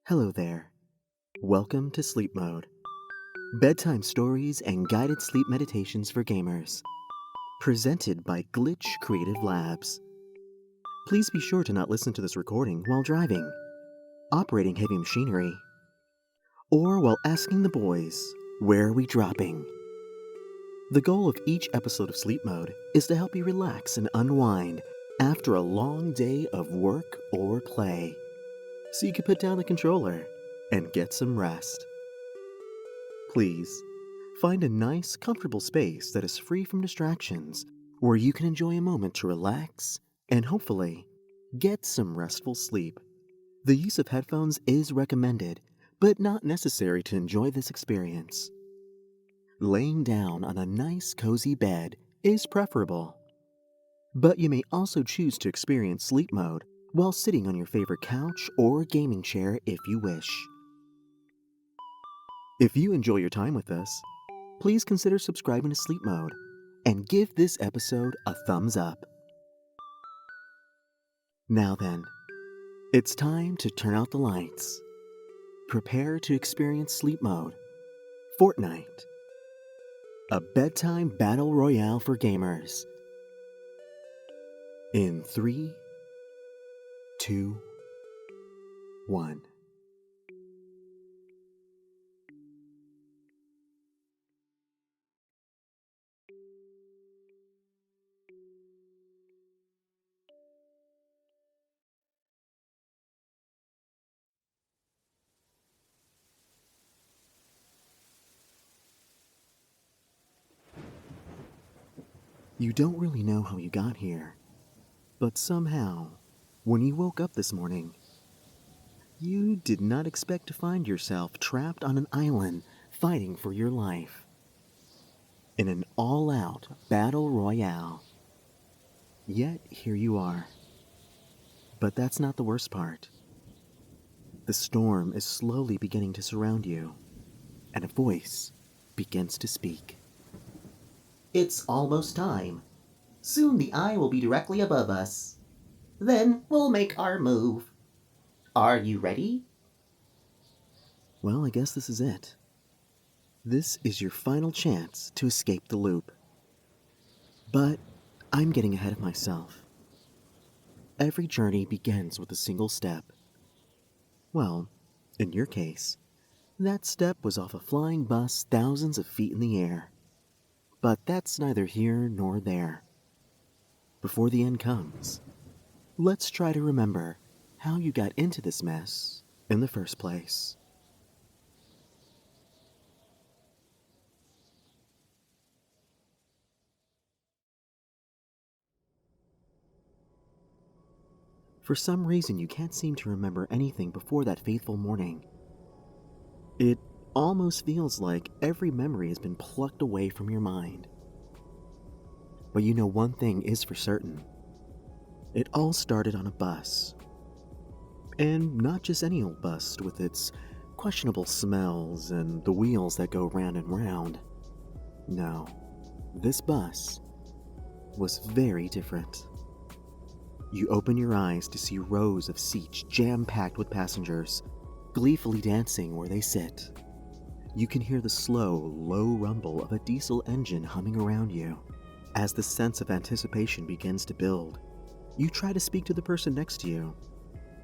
Hello there. Welcome to Sleep Mode, bedtime stories and guided sleep meditations for gamers. Presented by Glitch Creative Labs. Please be sure to not listen to this recording while driving, operating heavy machinery, or while asking the boys, where are we dropping? The goal of each episode of Sleep Mode is to help you relax and unwind after a long day of work or play, so you can put down the controller and get some rest. Please, find a nice, comfortable space that is free from distractions where you can enjoy a moment to relax and hopefully get some restful sleep. The use of headphones is recommended, but not necessary to enjoy this experience. Laying down on a nice, cozy bed is preferable. But you may also choose to experience sleep mode while sitting on your favorite couch or gaming chair if you wish. If you enjoy your time with us, please consider subscribing to Sleep Mode and give this episode a thumbs up. Now then, it's time to turn out the lights. Prepare to experience Sleep Mode, Fortnite, a bedtime battle royale for gamers. In 3, 2, 1. You don't really know how you got here, but somehow, when you woke up this morning, you did not expect to find yourself trapped on an island fighting for your life in an all-out battle royale. Yet here you are. But that's not the worst part. The storm is slowly beginning to surround you, and a voice begins to speak. It's almost time. Soon the eye will be directly above us. Then we'll make our move. Are you ready? Well, I guess this is it. This is your final chance to escape the loop. But I'm getting ahead of myself. Every journey begins with a single step. Well, in your case, that step was off a flying bus thousands of feet in the air. But that's neither here nor there. Before the end comes, let's try to remember how you got into this mess in the first place. For some reason, you can't seem to remember anything before that fateful morning. It almost feels like every memory has been plucked away from your mind. But you know one thing is for certain. It all started on a bus. And not just any old bus with its questionable smells and the wheels that go round and round. No, this bus was very different. You open your eyes to see rows of seats jam-packed with passengers, gleefully dancing where they sit. You can hear the slow, low rumble of a diesel engine humming around you. As the sense of anticipation begins to build, you try to speak to the person next to you,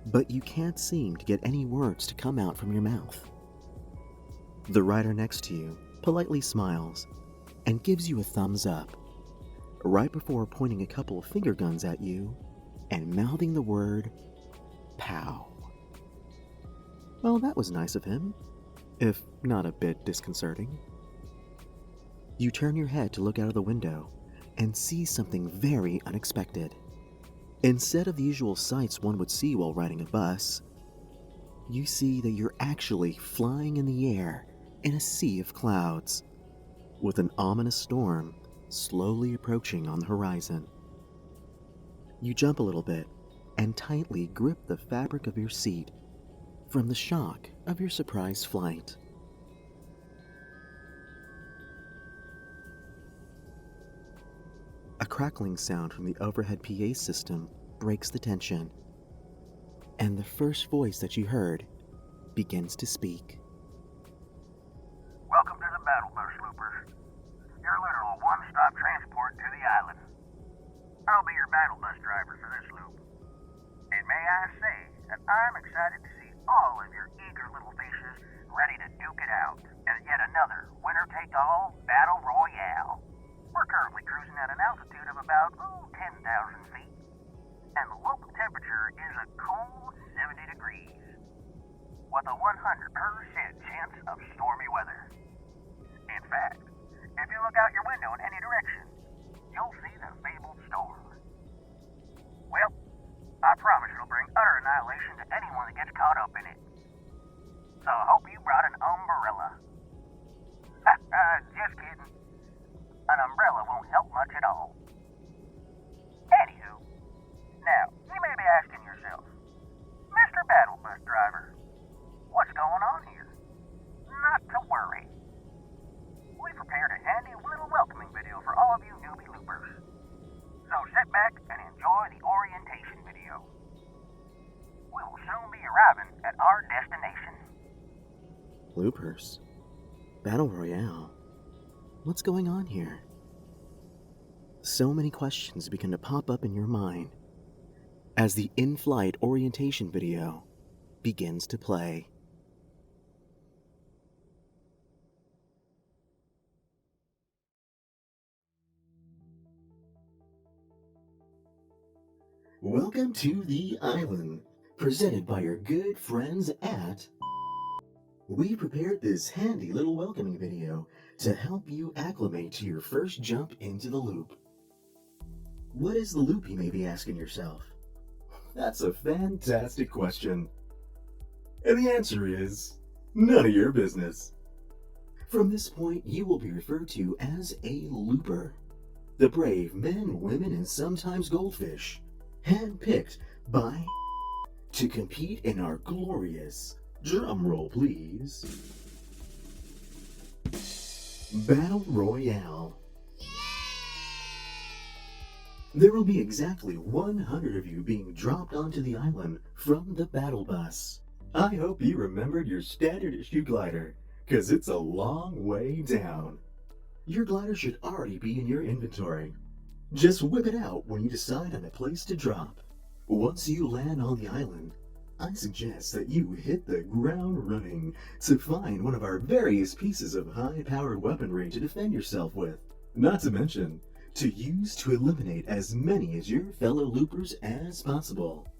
but you can't seem to get any words to come out from your mouth. The rider next to you politely smiles and gives you a thumbs up, right before pointing a couple of finger guns at you and mouthing the word, "Pow." Well, that was nice of him, if not a bit disconcerting. You turn your head to look out of the window and see something very unexpected. Instead of the usual sights one would see while riding a bus, you see that you're actually flying in the air in a sea of clouds, with an ominous storm slowly approaching on the horizon. You jump a little bit and tightly grip the fabric of your seat from the shock of your surprise flight. A crackling sound from the overhead PA system breaks the tension, and the first voice that you heard begins to speak. Welcome to the Battle Bus, Loopers. Your literal one-stop transport to the island. I'll be your battle bus driver for this loop. And may I say that I'm excited to see all of your eager little faces ready to duke it out at yet another winner-take-all Battle Royale. We're currently cruising at an altitude of about 10,000 feet, and the local temperature is a cool 70 degrees, with a 100% chance of stormy weather. In fact, if you look out your window in any direction, you'll see the fabled storm. Well, I promise it'll bring utter annihilation to anyone that gets caught up in it. So I hope you brought an umbrella. Just kidding. An umbrella won't help much at all. Anywho, now, you may be asking yourself, Mr. Battle Bus Driver, what's going on here? Not to worry. We prepared a handy little welcoming video for all of you newbie loopers. So sit back and enjoy the orientation video. We will soon be arriving at our destination. Loopers? Battle Royale? What's going on here? So many questions begin to pop up in your mind as the in-flight orientation video begins to play. Welcome to the island, presented by your good friends at... We prepared this handy little welcoming video to help you acclimate to your first jump into the loop. What is the loop, you may be asking yourself? That's a fantastic question. And the answer is, none of your business. From this point, you will be referred to as a looper. The brave men, women, and sometimes goldfish, handpicked by to compete in our glorious, drumroll please, Battle Royale. There will be exactly 100 of you being dropped onto the island from the battle bus. I hope you remembered your standard issue glider, cause it's a long way down. Your glider should already be in your inventory. Just whip it out when you decide on a place to drop. Once you land on the island, I suggest that you hit the ground running to find one of our various pieces of high-powered weaponry to defend yourself with. Not to mention, to use to eliminate as many as your fellow loopers as possible.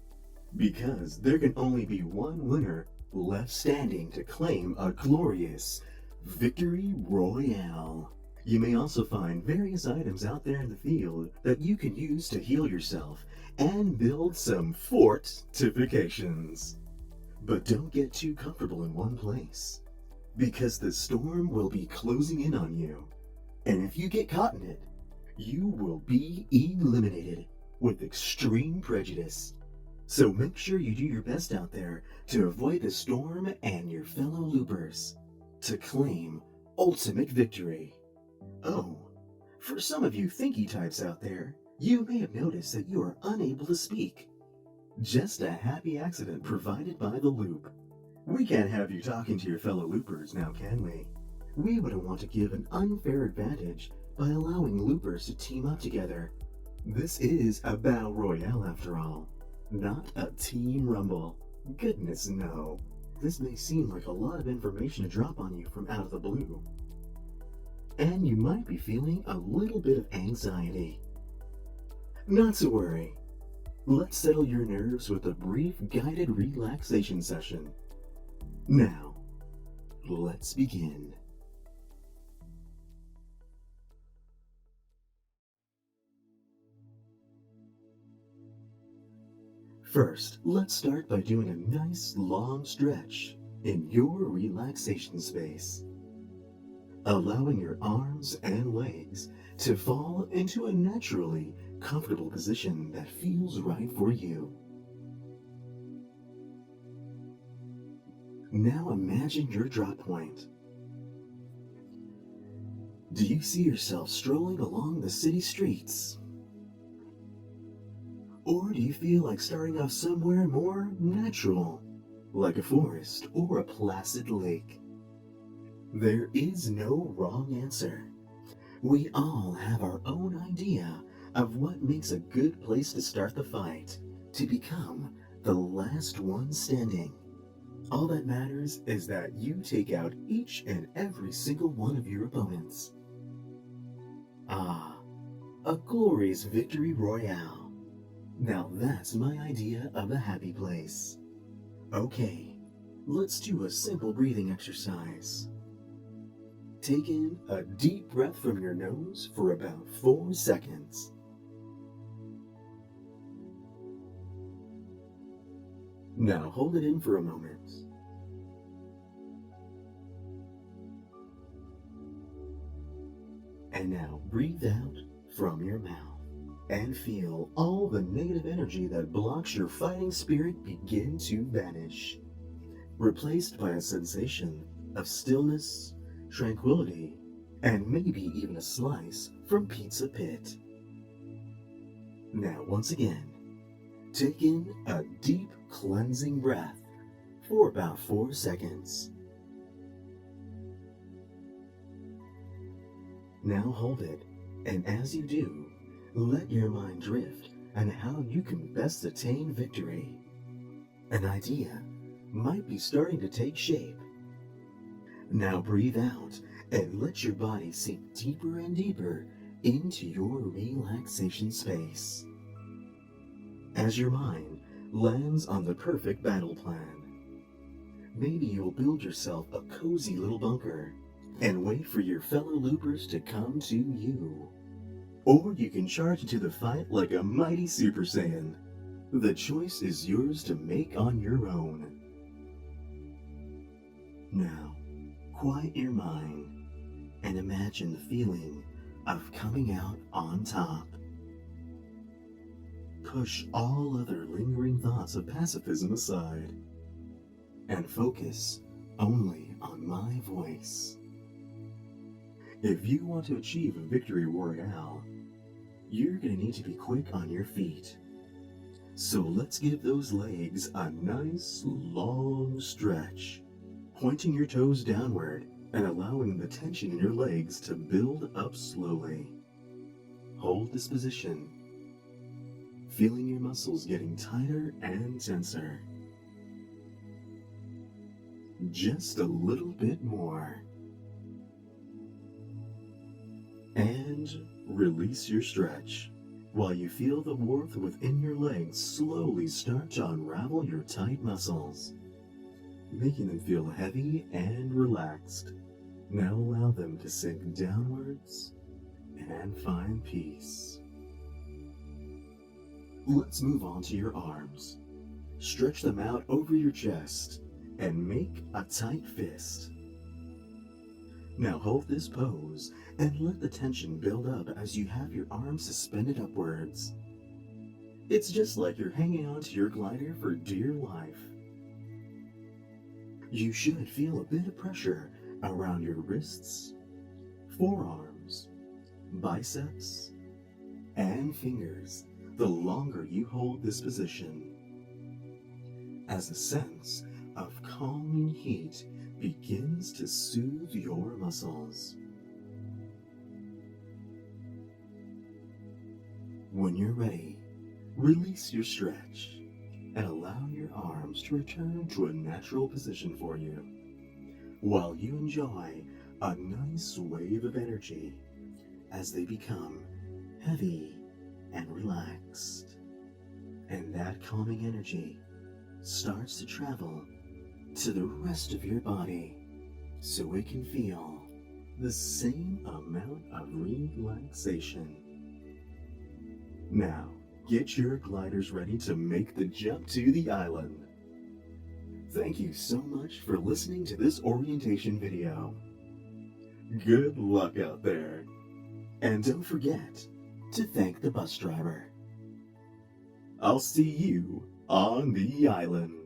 Because there can only be one winner left standing to claim a glorious Victory Royale. You may also find various items out there in the field that you can use to heal yourself and build some fortifications. But don't get too comfortable in one place, because the storm will be closing in on you. And if you get caught in it, you will be eliminated with extreme prejudice. So make sure you do your best out there to avoid the storm and your fellow loopers to claim ultimate victory. Oh, for some of you thinky types out there, you may have noticed that you are unable to speak. Just a happy accident provided by the loop. We can't have you talking to your fellow loopers now, can we? We wouldn't want to give an unfair advantage by allowing loopers to team up together. This is a battle royale after all, not a team rumble. Goodness no. This may seem like a lot of information to drop on you from out of the blue. And you might be feeling a little bit of anxiety. Not to worry. Let's settle your nerves with a brief guided relaxation session. Now, let's begin. First, let's start by doing a nice long stretch in your relaxation space, allowing your arms and legs to fall into a naturally comfortable position that feels right for you. Now imagine your drop point. Do you see yourself strolling along the city streets? Or do you feel like starting off somewhere more natural, like a forest or a placid lake. There is no wrong answer. We all have our own idea of what makes a good place to start the fight, to become the last one standing. All that matters is that you take out each and every single one of your opponents. Ah, a glorious victory royale. Now that's my idea of a happy place. Okay, let's do a simple breathing exercise. Take in a deep breath from your nose for about 4 seconds. Now hold it in for a moment. And now breathe out from your mouth and feel all the negative energy that blocks your fighting spirit begin to vanish, replaced by a sensation of stillness, tranquility, and maybe even a slice from Pizza Pit. Now once again, take in a deep cleansing breath for about 4 seconds. Now hold it, and as you do, let your mind drift on how you can best attain victory. An idea might be starting to take shape. Now breathe out and let your body sink deeper and deeper into your relaxation space. As your mind lands on the perfect battle plan, maybe you'll build yourself a cozy little bunker and wait for your fellow loopers to come to you. Or you can charge into the fight like a mighty Super Saiyan. The choice is yours to make on your own. Now, quiet your mind and imagine the feeling of coming out on top. Push all other lingering thoughts of pacifism aside and focus only on my voice. If you want to achieve a victory royale, you're going to need to be quick on your feet. So let's give those legs a nice long stretch, pointing your toes downward and allowing the tension in your legs to build up slowly. Hold this position, feeling your muscles getting tighter and tenser. Just a little bit more. And release your stretch while you feel the warmth within your legs slowly start to unravel your tight muscles, making them feel heavy and relaxed. Now allow them to sink downwards and find peace. Let's move on to your arms. Stretch them out over your chest and make a tight fist. Now hold this pose and let the tension build up as you have your arms suspended upwards. It's just like you're hanging onto your glider for dear life. You should feel a bit of pressure around your wrists, forearms, biceps, and fingers the longer you hold this position, as a sense of calming heat begins to soothe your muscles. When you're ready, release your stretch and allow your arms to return to a natural position for you, while you enjoy a nice wave of energy as they become heavy and relaxed. And that calming energy starts to travel to the rest of your body so it can feel the same amount of relaxation. Now, get your gliders ready to make the jump to the island. Thank you so much for listening to this orientation video. Good luck out there. And don't forget to thank the bus driver. I'll see you on the island.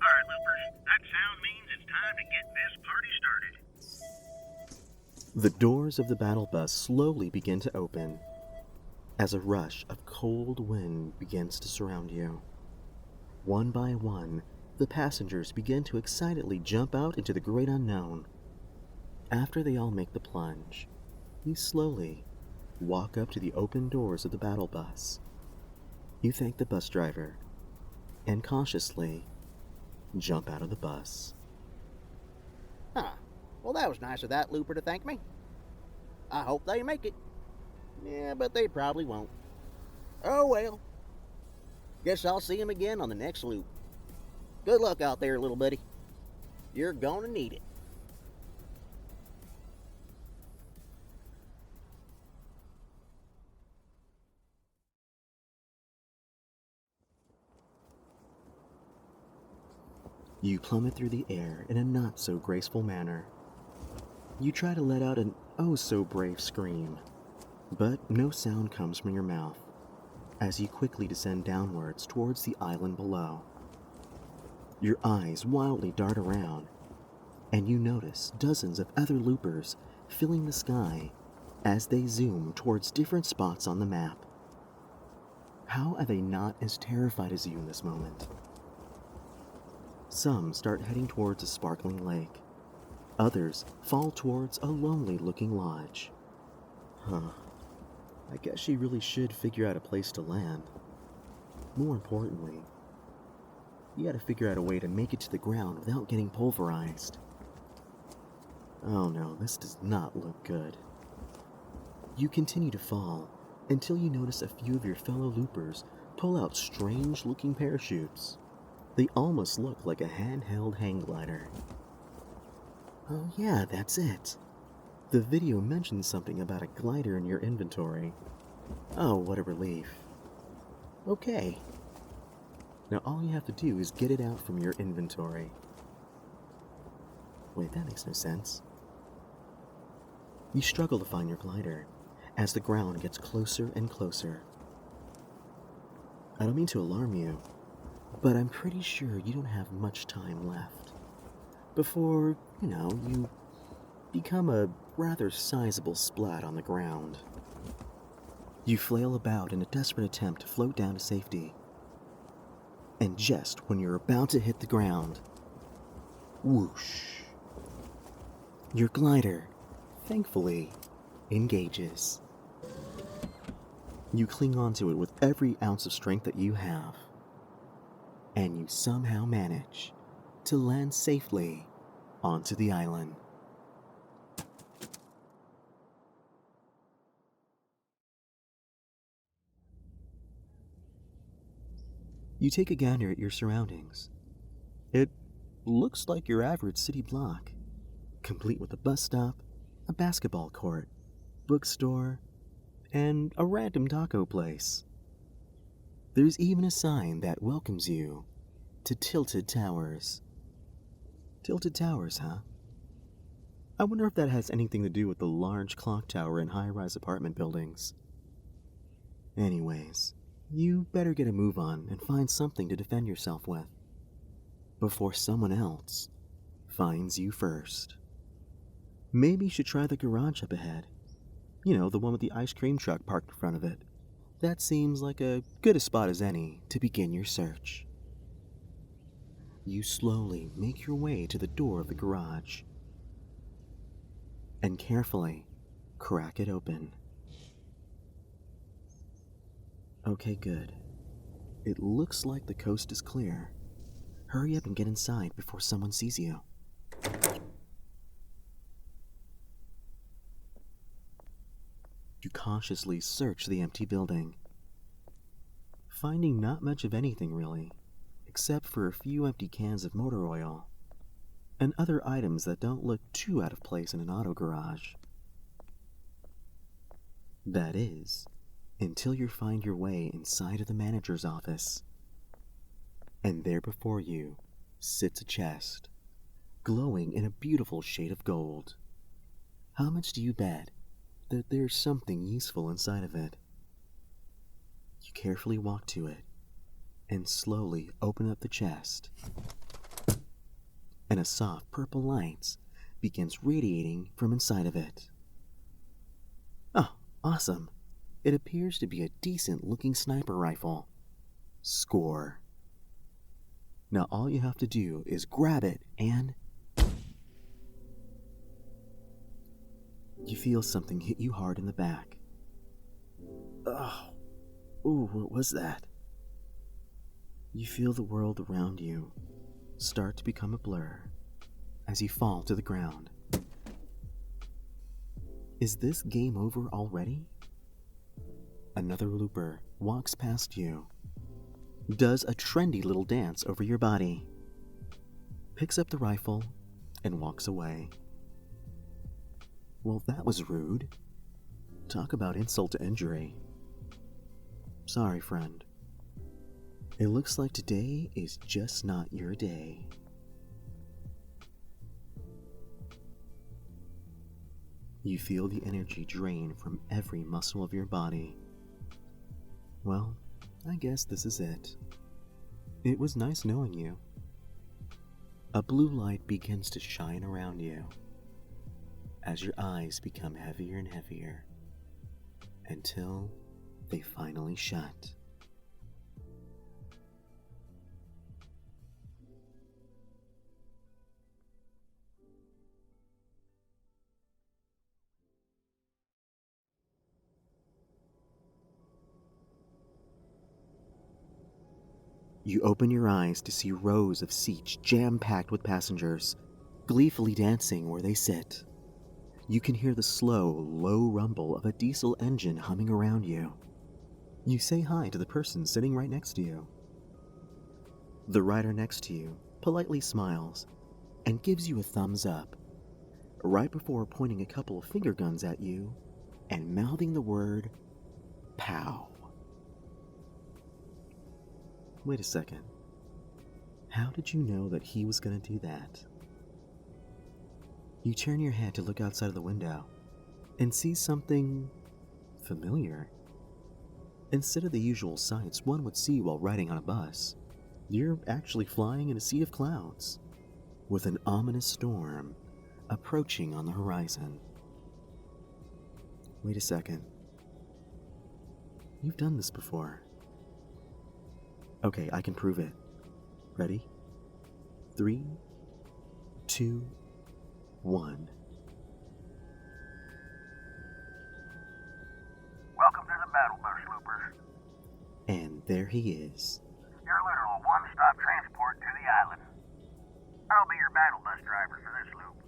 Alright, Loopers, that sound means it's time to get this party started. The doors of the battle bus slowly begin to open as a rush of cold wind begins to surround you. One by one, the passengers begin to excitedly jump out into the great unknown. After they all make the plunge, you slowly walk up to the open doors of the battle bus. You thank the bus driver and cautiously jump out of the bus. Huh. Well, that was nice of that looper to thank me. I hope they make it. Yeah, but they probably won't. Oh well. Guess I'll see him again on the next loop. Good luck out there, little buddy. You're gonna need it. You plummet through the air in a not so graceful manner. You try to let out an oh so brave scream, but no sound comes from your mouth as you quickly descend downwards towards the island below. Your eyes wildly dart around, and you notice dozens of other loopers filling the sky as they zoom towards different spots on the map. How are they not as terrified as you in this moment? Some start heading towards a sparkling lake. Others fall towards a lonely-looking lodge. I guess she really should figure out a place to land. More importantly, you gotta figure out a way to make it to the ground without getting pulverized. Oh no, this does not look good. You continue to fall until you notice a few of your fellow loopers pull out strange-looking parachutes. They almost look like a handheld hang glider. Oh yeah, that's it. The video mentioned something about a glider in your inventory. Oh, what a relief. Okay. Now all you have to do is get it out from your inventory. Wait, that makes no sense. You struggle to find your glider as the ground gets closer and closer. I don't mean to alarm you, but I'm pretty sure you don't have much time left before, you become a rather sizable splat on the ground. You flail about in a desperate attempt to float down to safety. And just when you're about to hit the ground, whoosh, your glider, thankfully, engages. You cling onto it with every ounce of strength that you have, and you somehow manage to land safely onto the island. You take a gander at your surroundings. It looks like your average city block, complete with a bus stop, a basketball court, bookstore, and a random taco place. There's even a sign that welcomes you to Tilted Towers. Tilted Towers, huh? I wonder if that has anything to do with the large clock tower in high-rise apartment buildings. Anyways, you better get a move on and find something to defend yourself with before someone else finds you first. Maybe you should try the garage up ahead. The one with the ice cream truck parked in front of it. That seems like as good a spot as any to begin your search. You slowly make your way to the door of the garage and carefully crack it open. Okay, good. It looks like the coast is clear. Hurry up and get inside before someone sees you. You cautiously search the empty building, finding not much of anything really, except for a few empty cans of motor oil and other items that don't look too out of place in an auto garage. That is, until you find your way inside of the manager's office. And there before you sits a chest, glowing in a beautiful shade of gold. How much do you bet that there's something useful inside of it? You carefully walk to it and slowly open up the chest, and a soft purple light begins radiating from inside of it. Awesome. It appears to be a decent-looking sniper rifle. Score. Now all you have to do is grab it and... You feel something hit you hard in the back. Oh, ooh, what was that? You feel the world around you start to become a blur as you fall to the ground. Is this game over already? Another looper walks past you, does a trendy little dance over your body, picks up the rifle, and walks away. Well, that was rude. Talk about insult to injury. Sorry, friend. It looks like today is just not your day. You feel the energy drain from every muscle of your body. Well, I guess this is it. It was nice knowing you. A blue light begins to shine around you as your eyes become heavier and heavier until they finally shut. You open your eyes to see rows of seats jam-packed with passengers, gleefully dancing where they sit. You can hear the slow, low rumble of a diesel engine humming around you. You say hi to the person sitting right next to you. The rider next to you politely smiles and gives you a thumbs up, right before pointing a couple of finger guns at you and mouthing the word, POW. Wait a second. How did you know that he was going to do that? You turn your head to look outside of the window and see something familiar. Instead of the usual sights one would see while riding on a bus, you're actually flying in a sea of clouds, with an ominous storm approaching on the horizon. Wait a second. You've done this before. Okay, I can prove it. Ready? 3, 2, 1. Welcome to the Battle Bus, Loopers. And there he is. Your literal one-stop transport to the island. I'll be your battle bus driver for this loop.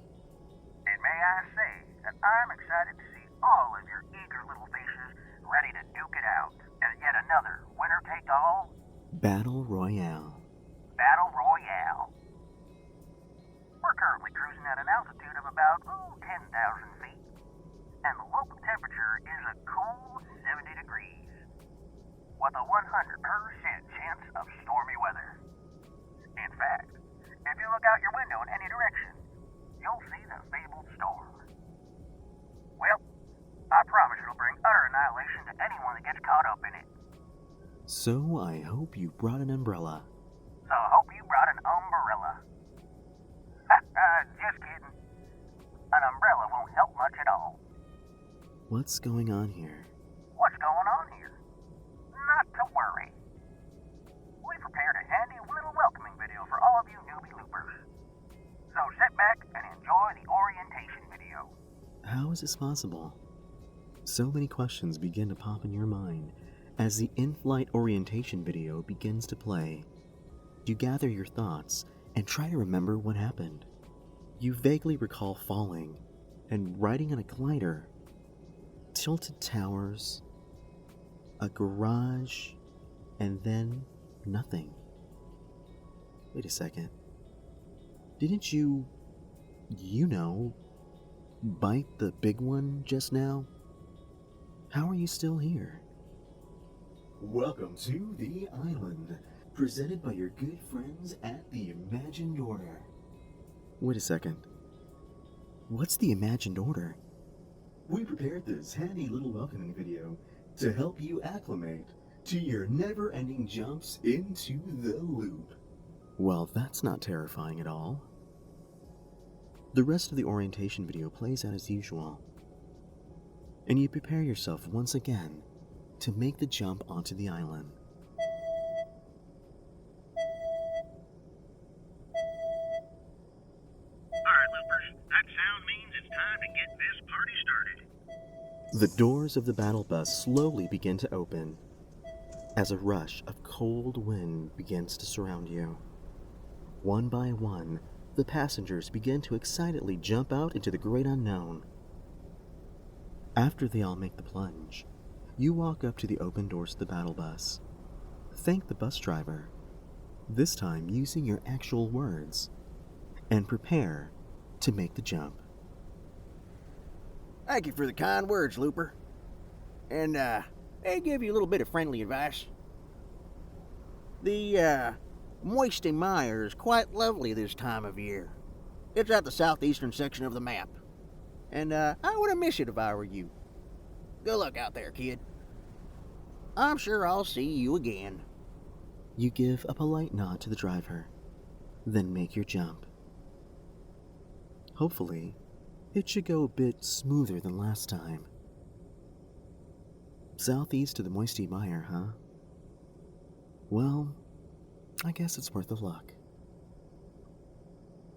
And may I say that I'm excited to see all of your eager little faces ready to duke it out at yet another winner-take-all Battle Royale. Battle Royale. We're currently cruising at an altitude of about 10,000 feet, and the local temperature is a cool 70 degrees, with a 100% chance of stormy weather. In fact, if you look out your window in any direction, you'll see the fabled storm. Well, I promise it'll bring utter annihilation to anyone that gets caught up in it. So I hope you brought an umbrella. So I hope you brought an umbrella. Just kidding. An umbrella won't help much at all. What's going on here? What's going on here? Not to worry. We prepared a handy little welcoming video for all of you newbie loopers. So sit back and enjoy the orientation video. How is this possible? So many questions begin to pop in your mind as the in-flight orientation video begins to play. You gather your thoughts and try to remember what happened. You vaguely recall falling and riding on a glider, tilted towers, a garage, and then nothing. Wait a second. Didn't you bite the big one just now? How are you still here? Welcome to the island, presented by your good friends at the Imagined Order. Wait a second. What's the Imagined Order? We prepared this handy little welcoming video to help you acclimate to your never-ending jumps into the loop. Well, that's not terrifying at all. The rest of the orientation video plays out as usual. and you prepare yourself once again to make the jump onto the island. Alright, Loopers, that sound means it's time to get this party started. The doors of the battle bus slowly begin to open as a rush of cold wind begins to surround you. One by one, the passengers begin to excitedly jump out into the great unknown. After they all make the plunge, you walk up to the open doors of the battle bus. Thank the bus driver, this time using your actual words, and prepare to make the jump. Thank you for the kind words, Looper. And, they give you a little bit of friendly advice. The, Moisty Mire is quite lovely this time of year. It's at the southeastern section of the map. And, I wouldn't miss it if I were you. Good luck out there, kid. I'm sure I'll see you again. You give a polite nod to the driver, then make your jump. Hopefully, it should go a bit smoother than last time. Southeast of the Moisty Mire, huh? Well, I guess it's worth a look.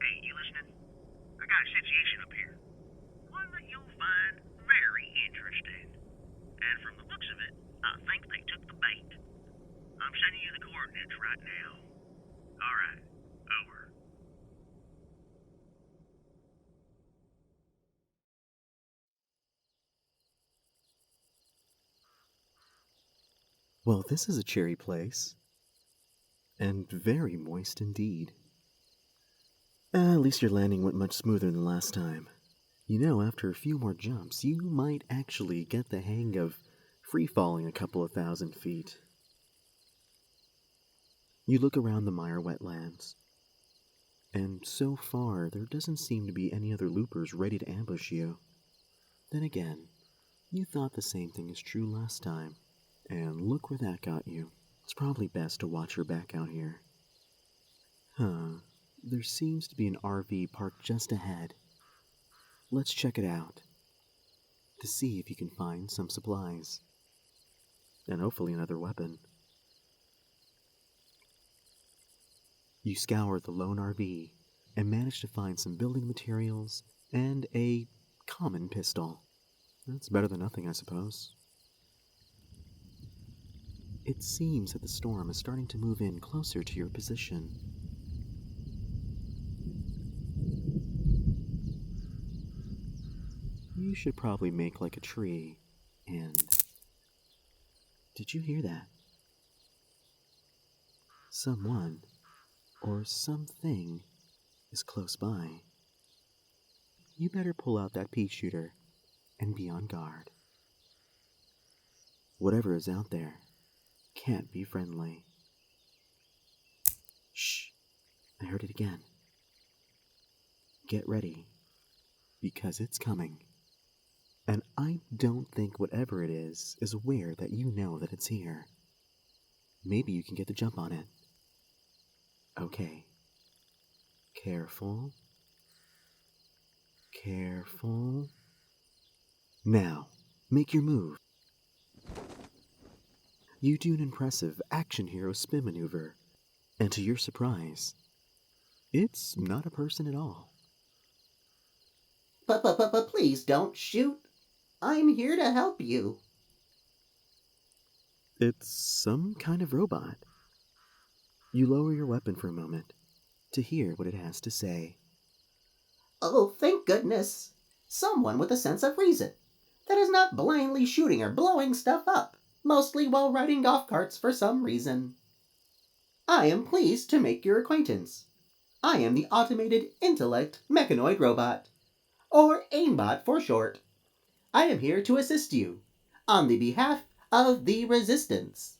Hey, you listening? I got a situation up here. One that you'll find very interesting. And from the looks of it, I think they took the bait. I'm sending you the coordinates right now. Alright, over. Well, this is a cheery place. And very moist indeed. At least your landing went much smoother than last time. You know, after a few more jumps, you might actually get the hang of free-falling a couple of 1,000 feet. You look around the mire wetlands, and so far there doesn't seem to be any other loopers ready to ambush you. Then again, you thought the same thing is true last time, and look where that got you. It's probably best to watch your back out here. There seems to be an RV parked just ahead. Let's check it out to see if you can find some supplies. And hopefully another weapon. You scour the lone RV and manage to find some building materials and a common pistol. That's better than nothing, I suppose. It seems that the storm is starting to move in closer to your position. You should probably make like a tree and... Did you hear that? Someone or something is close by. You better pull out that pea shooter and be on guard. Whatever is out there can't be friendly. Shh! I heard it again. Get ready, because it's coming. And I don't think whatever it is aware that you know that it's here. Maybe you can get the jump on it. Okay. Careful. Careful. Now, make your move. You do an impressive action hero spin maneuver, and to your surprise, it's not a person at all. But please don't shoot. I'm here to help you. It's some kind of robot. You lower your weapon for a moment to hear what it has to say. Oh, thank goodness. Someone with a sense of reason. That is not blindly shooting or blowing stuff up, mostly while riding golf carts for some reason. I am pleased to make your acquaintance. I am the Automated Intellect Mechanoid Robot, or AIMBot for short. I am here to assist you, on the behalf of the Resistance.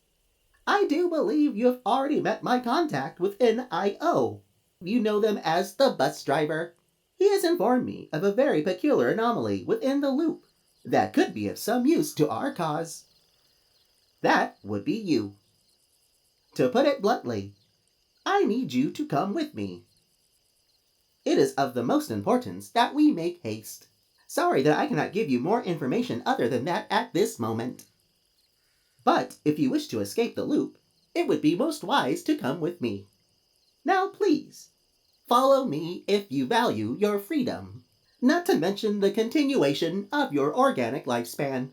I do believe you have already met my contact within IO. You know them as the bus driver. He has informed me of a very peculiar anomaly within the loop that could be of some use to our cause. That would be you. To put it bluntly, I need you to come with me. It is of the most importance that we make haste. Sorry that I cannot give you more information other than that at this moment. But if you wish to escape the loop, it would be most wise to come with me. Now please, follow me if you value your freedom, not to mention the continuation of your organic lifespan.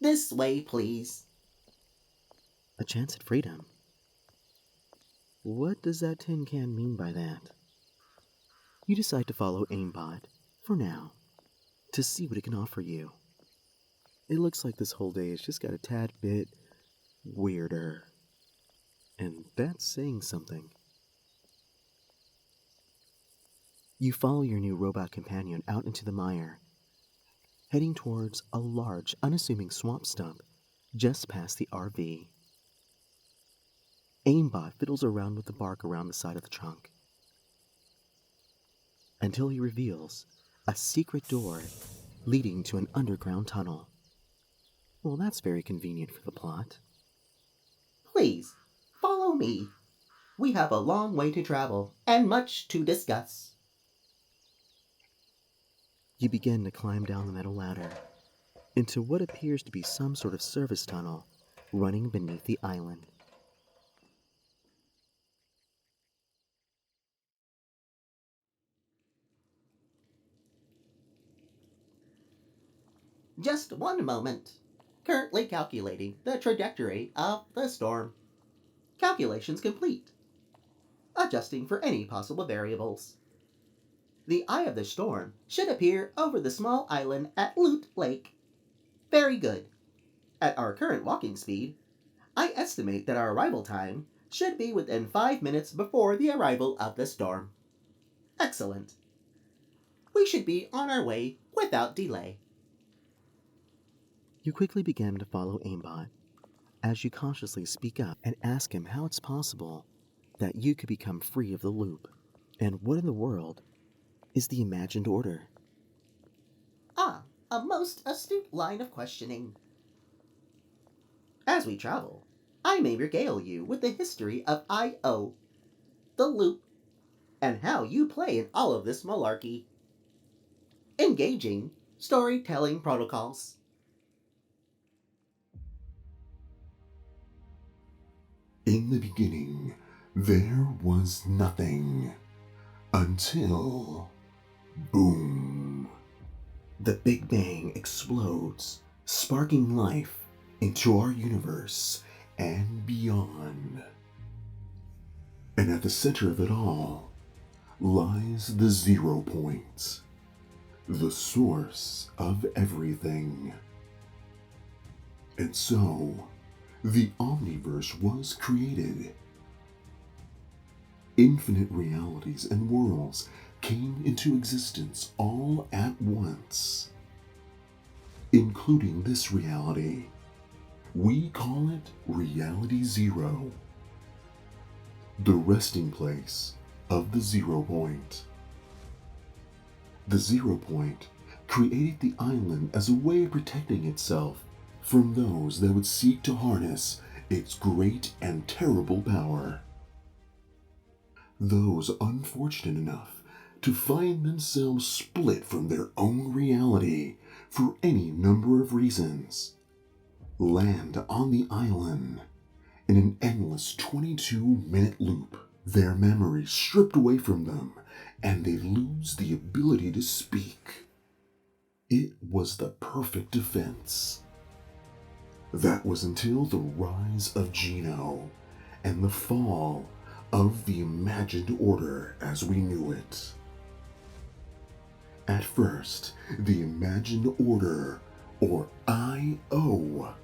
This way, please. A chance at freedom? What does that tin can mean by that? You decide to follow Aimbot, for now, to see what it can offer you. It looks like this whole day has just got a tad bit weirder. And that's saying something. You follow your new robot companion out into the mire, heading towards a large, unassuming swamp stump just past the RV. Aimbot fiddles around with the bark around the side of the trunk until he reveals a secret door leading to an underground tunnel. Well, that's very convenient for the plot. Please, follow me. We have a long way to travel and much to discuss. You begin to climb down the metal ladder into what appears to be some sort of service tunnel running beneath the island. Just one moment. Currently calculating the trajectory of the storm. Calculations complete. Adjusting for any possible variables. The eye of the storm should appear over the small island at Loot Lake. Very good. At our current walking speed, I estimate that our arrival time should be within 5 minutes before the arrival of the storm. Excellent. We should be on our way without delay. You quickly begin to follow Aimbot as you cautiously speak up and ask him how it's possible that you could become free of the loop, and what in the world is the imagined order. Ah, a most astute line of questioning. As we travel, I may regale you with the history of I.O., the loop, and how you play in all of this malarkey. Engaging storytelling protocols. In the beginning, there was nothing. Until... boom. The Big Bang explodes, sparking life into our universe And beyond. And at the center of it all lies the 0 point. The source of everything. And so, the Omniverse was created. Infinite realities and worlds came into existence all at once, including this reality. We call it Reality Zero, the resting place of the 0 point. The 0 point created the island as a way of protecting itself from those that would seek to harness its great and terrible power. Those unfortunate enough to find themselves split from their own reality for any number of reasons land on the island in an endless 22-minute loop, their memories stripped away from them, and they lose the ability to speak. It was the perfect defense. That was until the rise of Geno and the fall of the imagined order as we knew it. At first, the imagined order, or I.O.,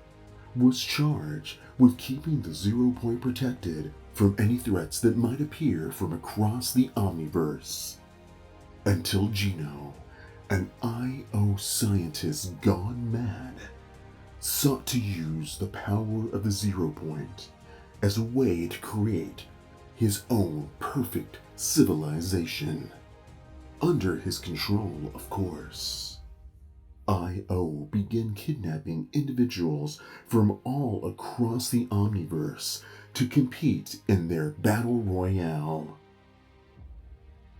was charged with keeping the 0 point protected from any threats that might appear from across the Omniverse. Until Geno, an I.O. scientist gone mad, sought to use the power of the 0 point as a way to create his own perfect civilization. Under his control, of course. I.O. began kidnapping individuals from all across the Omniverse to compete in their Battle Royale,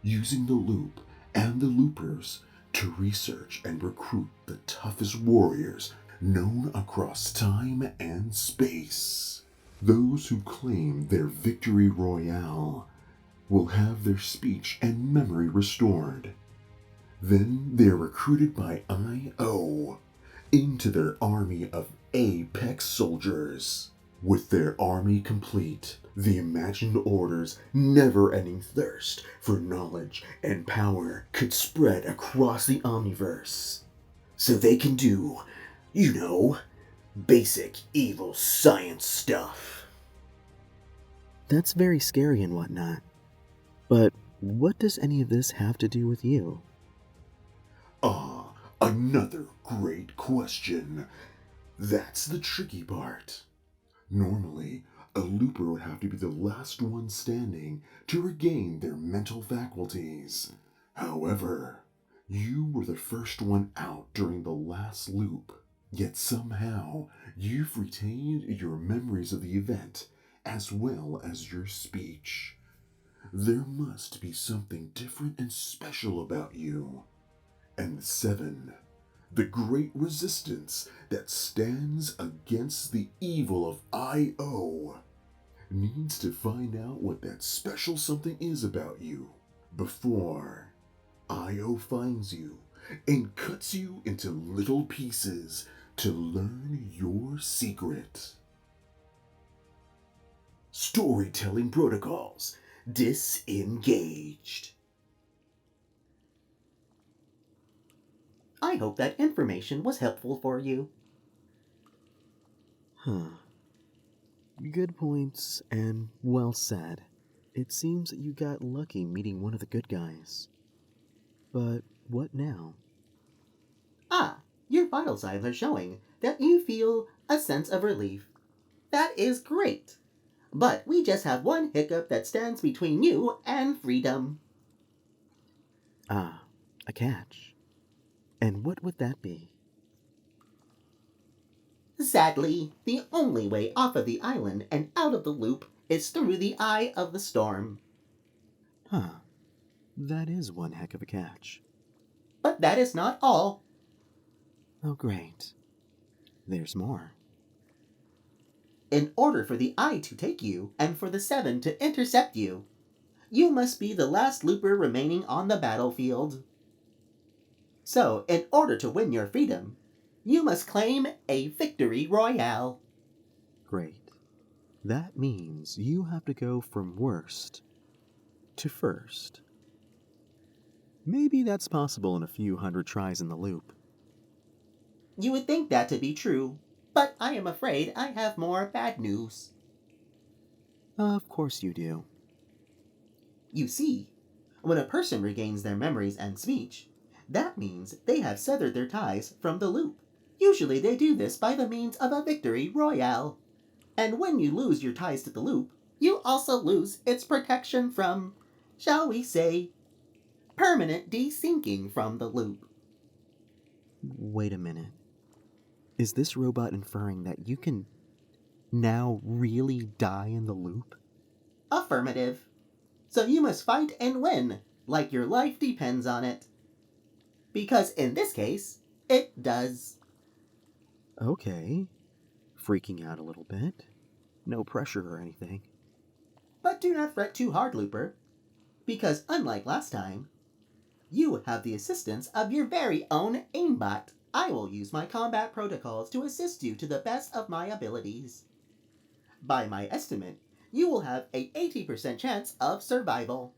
using the loop and the loopers to research and recruit the toughest warriors known across time and space. Those who claim their Victory Royale will have their speech and memory restored. Then they're recruited by I.O. into their army of apex soldiers. With their army complete, the imagined order's never-ending thirst for knowledge and power could spread across the omniverse. So they can do, basic evil science stuff. That's very scary and whatnot. But what does any of this have to do with you? Ah, another great question. That's the tricky part. Normally, a looper would have to be the last one standing to regain their mental faculties. However, you were the first one out during the last loop, yet somehow you've retained your memories of the event as well as your speech. There must be something different and special about you. And the 7, the great resistance that stands against the evil of I.O., needs to find out what that special something is about you before I.O. finds you and cuts you into little pieces to learn your secret. Storytelling protocols disengaged. I hope that information was helpful for you. Good points, and well said. It seems that you got lucky meeting one of the good guys. But what now? Your vital signs are showing that you feel a sense of relief. That is great. But we just have one hiccup that stands between you and freedom. A catch. And what would that be? Sadly, the only way off of the island and out of the loop is through the eye of the storm. That is one heck of a catch. But that is not all. Oh, great. There's more. In order for the eye to take you and for the 7 to intercept you, you must be the last looper remaining on the battlefield. So, in order to win your freedom, you must claim a Victory Royale. Great. That means you have to go from worst to first. Maybe that's possible in a few hundred tries in the loop. You would think that to be true, but I am afraid I have more bad news. Of course you do. You see, when a person regains their memories and speech, that means they have severed their ties from the loop. Usually they do this by the means of a Victory Royale. And when you lose your ties to the loop, you also lose its protection from, shall we say, permanent desyncing from the loop. Wait a minute. Is this robot inferring that you can now really die in the loop? Affirmative. So you must fight and win, like your life depends on it. Because in this case, it does. Okay. Freaking out a little bit. No pressure or anything. But do not fret too hard, Looper. Because unlike last time, you have the assistance of your very own aimbot. I will use my combat protocols to assist you to the best of my abilities. By my estimate, you will have a 80% chance of survival.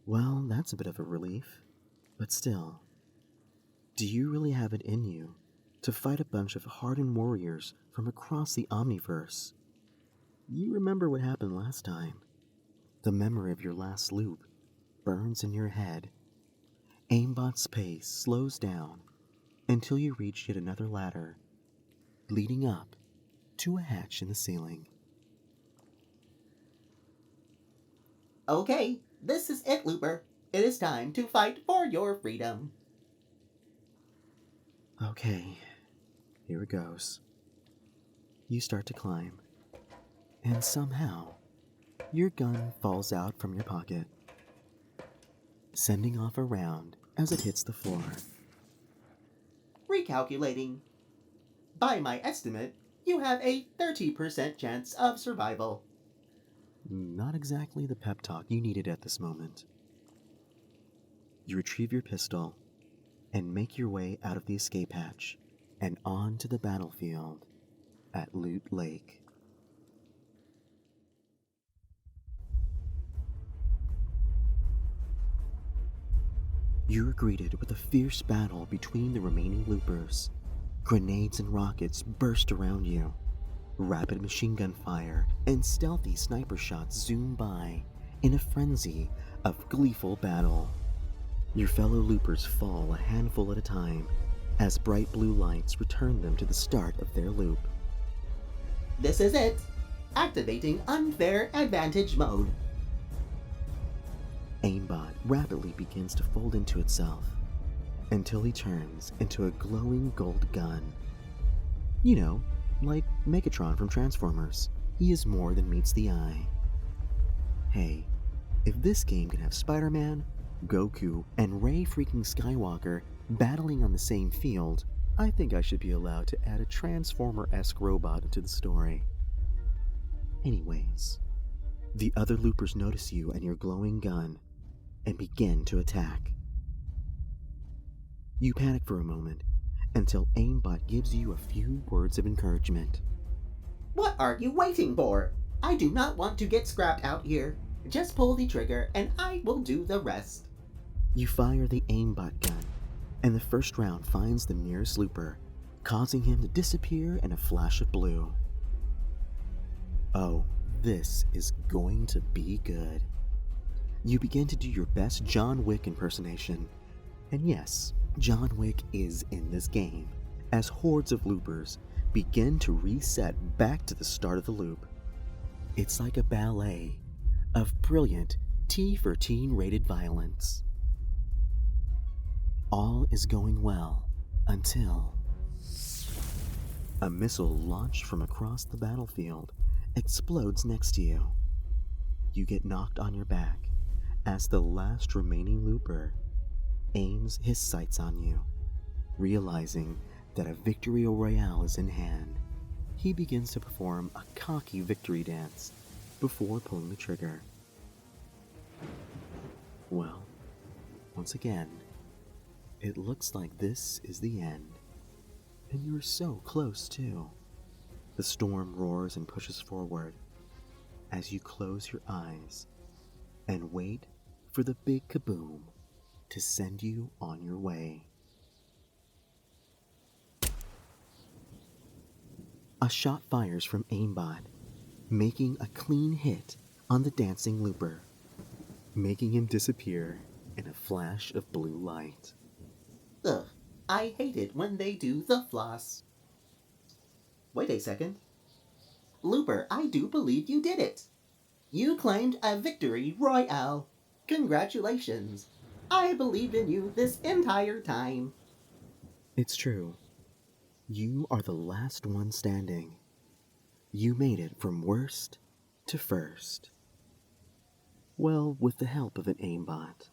Well, that's a bit of a relief. But still, do you really have it in you to fight a bunch of hardened warriors from across the Omniverse? You remember what happened last time. The memory of your last loop burns in your head. Aimbot's pace slows down until you reach yet another ladder, leading up to a hatch in the ceiling. Okay, this is it, Looper. It is time to fight for your freedom. Okay, here it goes. You start to climb, and somehow, your gun falls out from your pocket, sending off a round as it hits the floor. Recalculating. By my estimate, you have a 30% chance of survival. Not exactly the pep talk you needed at this moment. You retrieve your pistol and make your way out of the escape hatch and onto the battlefield at Loot Lake. You are greeted with a fierce battle between the remaining loopers. Grenades and rockets burst around you. Rapid machine gun fire and stealthy sniper shots zoom by in a frenzy of gleeful battle. Your fellow loopers fall a handful at a time as bright blue lights return them to the start of their loop. This is it. Activating unfair advantage mode. Aimbot rapidly begins to fold into itself until he turns into a glowing gold gun. You know, like Megatron from Transformers, he is more than meets the eye. Hey, if this game can have Spider-Man, Goku, and Rey freaking Skywalker battling on the same field, I think I should be allowed to add a Transformer-esque robot into the story. Anyways, the other loopers notice you and your glowing gun and begin to attack. You panic for a moment until Aimbot gives you a few words of encouragement. What are you waiting for? I do not want to get scrapped out here. Just pull the trigger and I will do the rest. You fire the Aimbot gun, and the first round finds the nearest looper, causing him to disappear in a flash of blue. Oh, this is going to be good. You begin to do your best John Wick impersonation. And yes, John Wick is in this game, as hordes of loopers begin to reset back to the start of the loop. It's like a ballet of brilliant T for teen rated violence. All is going well until a missile launched from across the battlefield explodes next to you. You get knocked on your back as the last remaining looper aims his sights on you. Realizing that a Victory Royale is in hand, he begins to perform a cocky victory dance before pulling the trigger. Well, once again, it looks like this is the end. And you are so close, too. The storm roars and pushes forward as you close your eyes and wait for the big kaboom to send you on your way. A shot fires from Aimbot, making a clean hit on the dancing looper, making him disappear in a flash of blue light. Ugh, I hate it when they do the floss. Wait a second. Looper, I do believe you did it. You claimed a Victory Royale. Congratulations. I believed in you this entire time. It's true. You are the last one standing. You made it from worst to first. Well, with the help of an aimbot.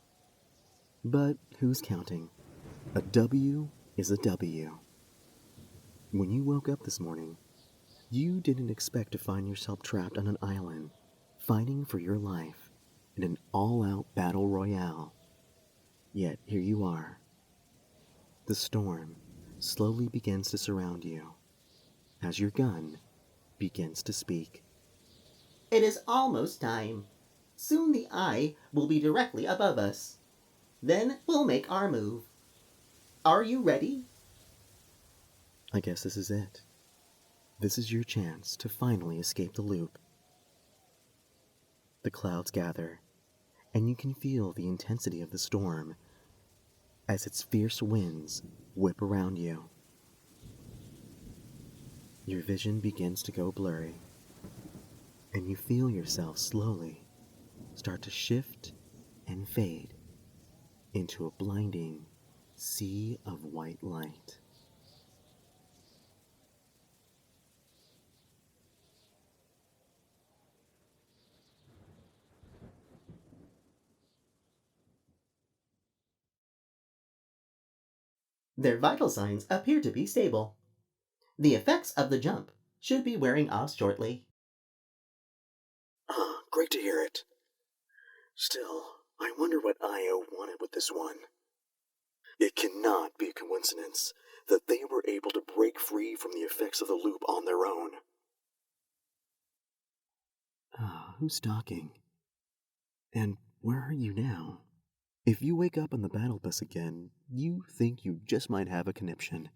But who's counting? A W is a W. When you woke up this morning, you didn't expect to find yourself trapped on an island, fighting for your life in an all-out battle royale. Yet here you are. The storm slowly begins to surround you as your gun begins to speak. It is almost time. Soon the eye will be directly above us. Then we'll make our move. Are you ready? I guess this is it. This is your chance to finally escape the loop. The clouds gather, and you can feel the intensity of the storm as its fierce winds whip around you. Your vision begins to go blurry, and you feel yourself slowly start to shift and fade into a blinding sea of white light. Their vital signs appear to be stable. The effects of the jump should be wearing off shortly. Ah, great to hear it. Still, I wonder what Io wanted with this one. It cannot be a coincidence that they were able to break free from the effects of the loop on their own. Who's talking? And where are you now? If you wake up on the battle bus again, you think you just might have a conniption.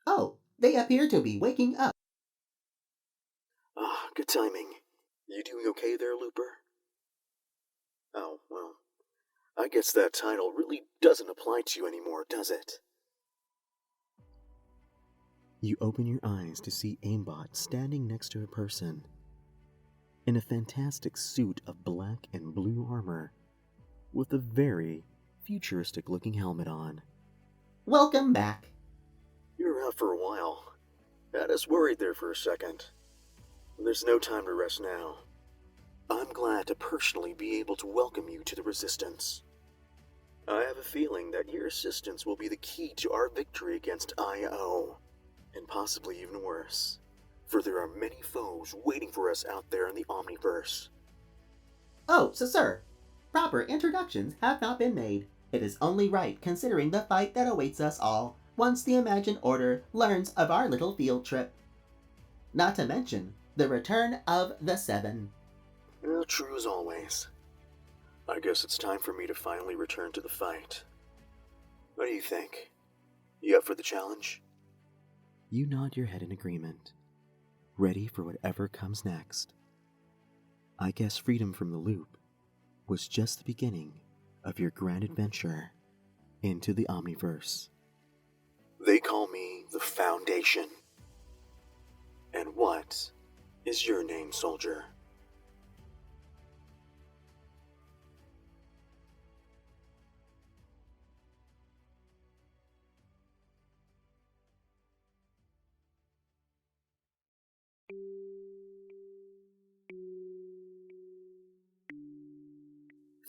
Oh, they appear to be waking up. Ah, good timing. You doing okay there, Looper? Oh, well, I guess that title really doesn't apply to you anymore, does it? You open your eyes to see Aimbot standing next to a person in a fantastic suit of black and blue armor with a very futuristic-looking helmet on. Welcome back. You were out for a while. Had us worried there for a second. There's no time to rest now. I'm glad to personally be able to welcome you to the Resistance. I have a feeling that your assistance will be the key to our victory against IO, and possibly even worse, for there are many foes waiting for us out there in the Omniverse. Oh, so sir, proper introductions have not been made. It is only right considering the fight that awaits us all once the Imagined Order learns of our little field trip. Not to mention the return of the Seven. Well, true as always. I guess it's time for me to finally return to the fight. What do you think? You up for the challenge? You nod your head in agreement, ready for whatever comes next. I guess freedom from the loop was just the beginning of your grand adventure into the Omniverse. They call me the Foundation. And what is your name, soldier?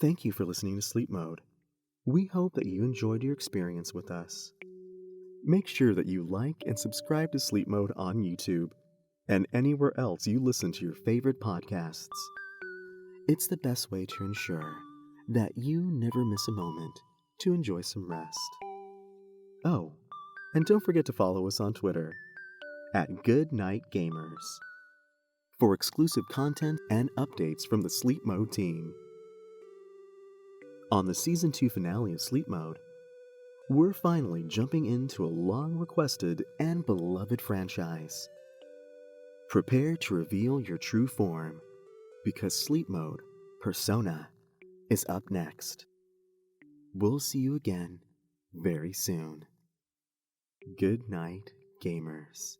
Thank you for listening to Sleep Mode. We hope that you enjoyed your experience with us. Make sure that you like and subscribe to Sleep Mode on YouTube and anywhere else you listen to your favorite podcasts. It's the best way to ensure that you never miss a moment to enjoy some rest. Oh, and don't forget to follow us on Twitter at GoodNightGamers for exclusive content and updates from the Sleep Mode team. On the Season 2 finale of Sleep Mode, we're finally jumping into a long-requested and beloved franchise. Prepare to reveal your true form, because Sleep Mode Persona is up next. We'll see you again very soon. Good night, gamers.